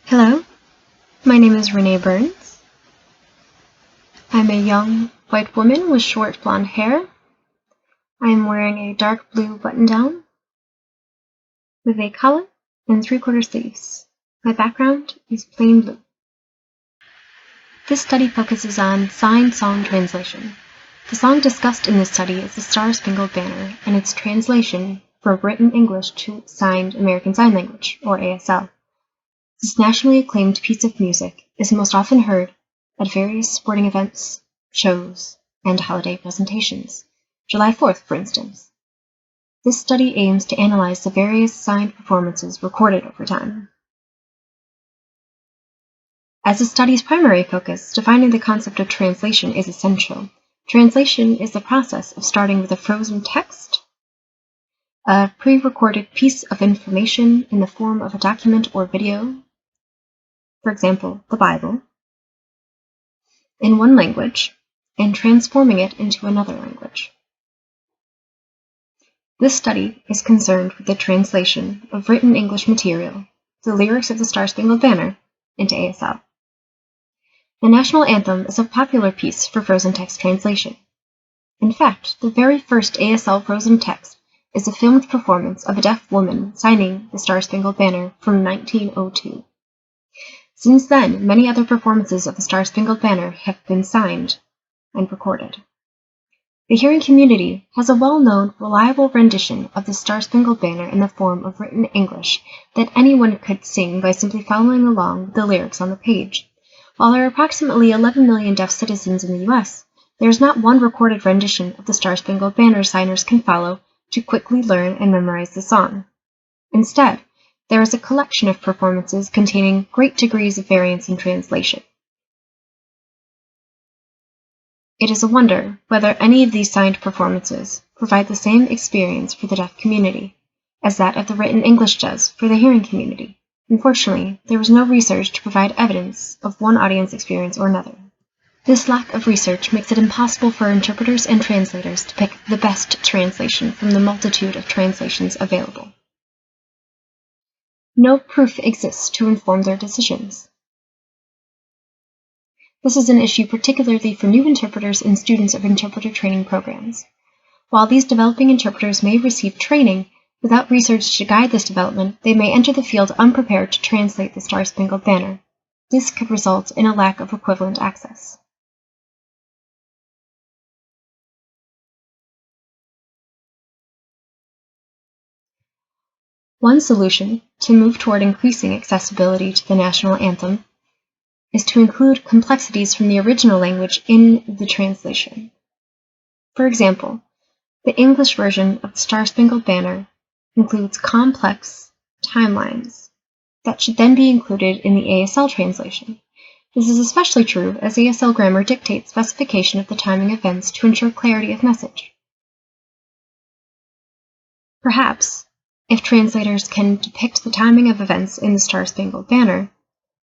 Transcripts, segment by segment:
Hello, my name is Renee Burns. I'm a young white woman with short blonde hair. I am wearing a dark blue button-down with a collar and 3/4 sleeves. My background is plain blue. This study focuses on signed song translation. The song discussed in this study is the Star Spangled Banner and its translation from written English to signed American Sign Language, or ASL. This nationally acclaimed piece of music is most often heard at various sporting events, shows, and holiday presentations. July 4th, for instance. This study aims to analyze the various signed performances recorded over time. As the study's primary focus, defining the concept of translation is essential. Translation is the process of starting with a frozen text, a pre-recorded piece of information in the form of a document or video, for example, the Bible, in one language, and transforming it into another language. This study is concerned with the translation of written English material, the lyrics of the Star Spangled Banner, into ASL. The national anthem is a popular piece for frozen text translation. In fact, the very first ASL frozen text is a filmed performance of a deaf woman signing the Star Spangled Banner from 1902. Since then, many other performances of the Star Spangled Banner have been signed and recorded. The hearing community has a well-known, reliable rendition of the Star Spangled Banner in the form of written English that anyone could sing by simply following along with the lyrics on the page. While there are approximately 11 million deaf citizens in the U.S., there is not one recorded rendition of the Star Spangled Banner signers can follow to quickly learn and memorize the song. Instead, there is a collection of performances containing great degrees of variance in translation. It is a wonder whether any of these signed performances provide the same experience for the deaf community as that of the written English does for the hearing community. Unfortunately, there was no research to provide evidence of one audience experience or another. This lack of research makes it impossible for interpreters and translators to pick the best translation from the multitude of translations available. No proof exists to inform their decisions. This is an issue particularly for new interpreters and students of interpreter training programs. While these developing interpreters may receive training, without research to guide this development, they may enter the field unprepared to translate the Star Spangled Banner. This could result in a lack of equivalent access. One solution to move toward increasing accessibility to the national anthem is to include complexities from the original language in the translation. For example, the English version of the Star Spangled Banner includes complex timelines that should then be included in the ASL translation. This is especially true as ASL grammar dictates specification of the timing of events to ensure clarity of message. Perhaps, if translators can depict the timing of events in the Star Spangled Banner,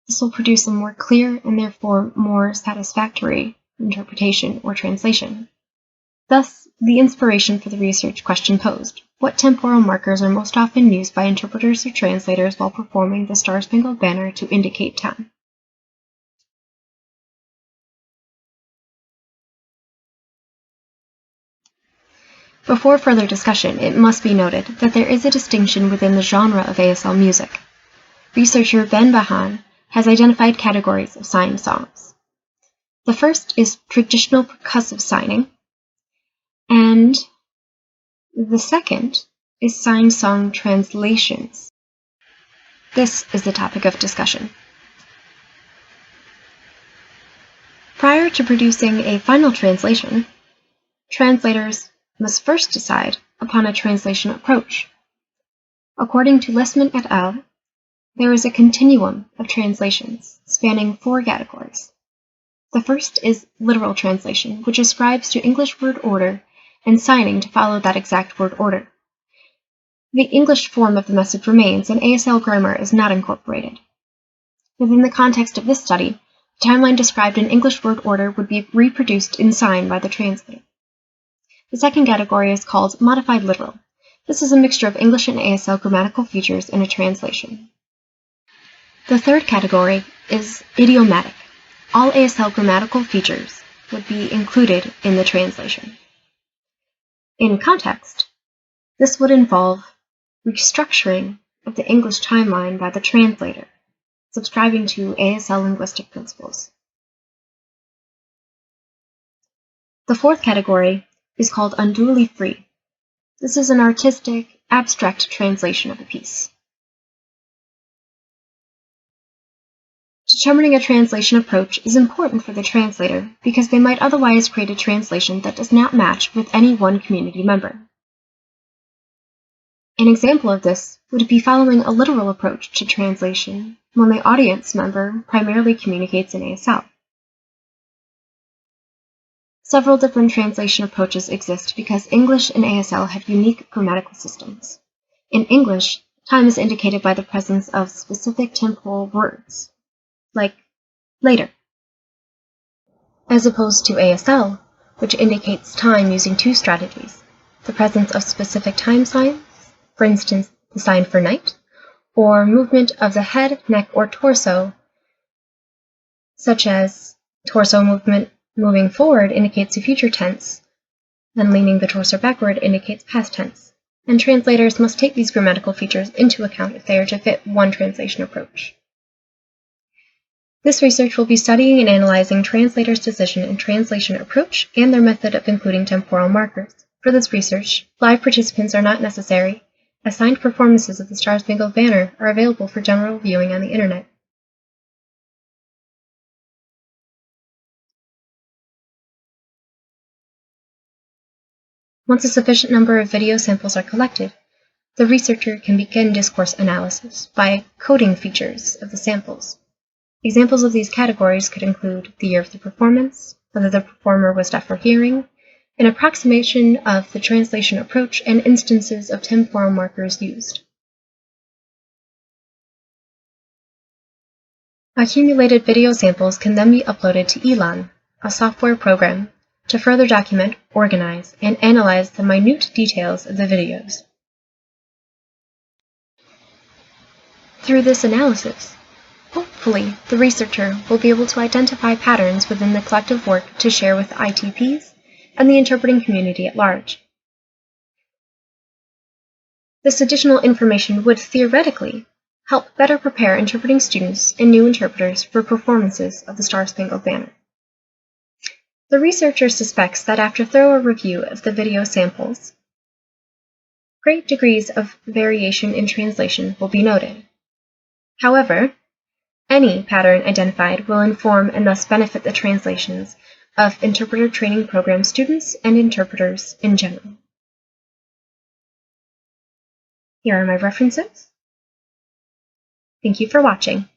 this will produce a more clear and therefore more satisfactory interpretation or translation. Thus, the inspiration for the research question posed: what temporal markers are most often used by interpreters or translators while performing the Star Spangled Banner to indicate time? Before further discussion, it must be noted that there is a distinction within the genre of ASL music. Researcher Ben Bahan has identified categories of signed songs. The first is traditional percussive signing, and the second is signed song translations. This is the topic of discussion. Prior to producing a final translation, translators must first decide upon a translation approach. According to Lessman et al., there is a continuum of translations spanning 4 categories. The first is literal translation, which ascribes to English word order and signing to follow that exact word order. The English form of the message remains, and ASL grammar is not incorporated. Within the context of this study, the timeline described in English word order would be reproduced in sign by the translator. The second category is called modified literal. This is a mixture of English and ASL grammatical features in a translation. The third category is idiomatic. All ASL grammatical features would be included in the translation. In context, this would involve restructuring of the English timeline by the translator, subscribing to ASL linguistic principles. The fourth category is called unduly free. This is an artistic, abstract translation of a piece. Determining a translation approach is important for the translator because they might otherwise create a translation that does not match with any one community member. An example of this would be following a literal approach to translation when the audience member primarily communicates in ASL. Several different translation approaches exist because English and ASL have unique grammatical systems. In English, time is indicated by the presence of specific temporal words, like later, as opposed to ASL, which indicates time using two strategies: the presence of specific time signs, for instance, the sign for night, or movement of the head, neck, or torso, such as torso movement moving forward indicates the future tense, and leaning the torso backward indicates past tense. And translators must take these grammatical features into account if they are to fit one translation approach. This research will be studying and analyzing translators' decision and translation approach and their method of including temporal markers. For this research, live participants are not necessary, as signed performances of the Star Spangled Banner are available for general viewing on the Internet. Once a sufficient number of video samples are collected, the researcher can begin discourse analysis by coding features of the samples. Examples of these categories could include the year of the performance, whether the performer was deaf or hearing, an approximation of the translation approach, and instances of temporal markers used. Accumulated video samples can then be uploaded to Elan, a software program, to further document, organize, and analyze the minute details of the videos. Through this analysis, hopefully, the researcher will be able to identify patterns within the collective work to share with ITPs and the interpreting community at large. This additional information would theoretically help better prepare interpreting students and new interpreters for performances of the Star Spangled Banner. The researcher suspects that after thorough review of the video samples, great degrees of variation in translation will be noted. However, any pattern identified will inform and thus benefit the translations of interpreter training program students and interpreters in general. Here are my references. Thank you for watching.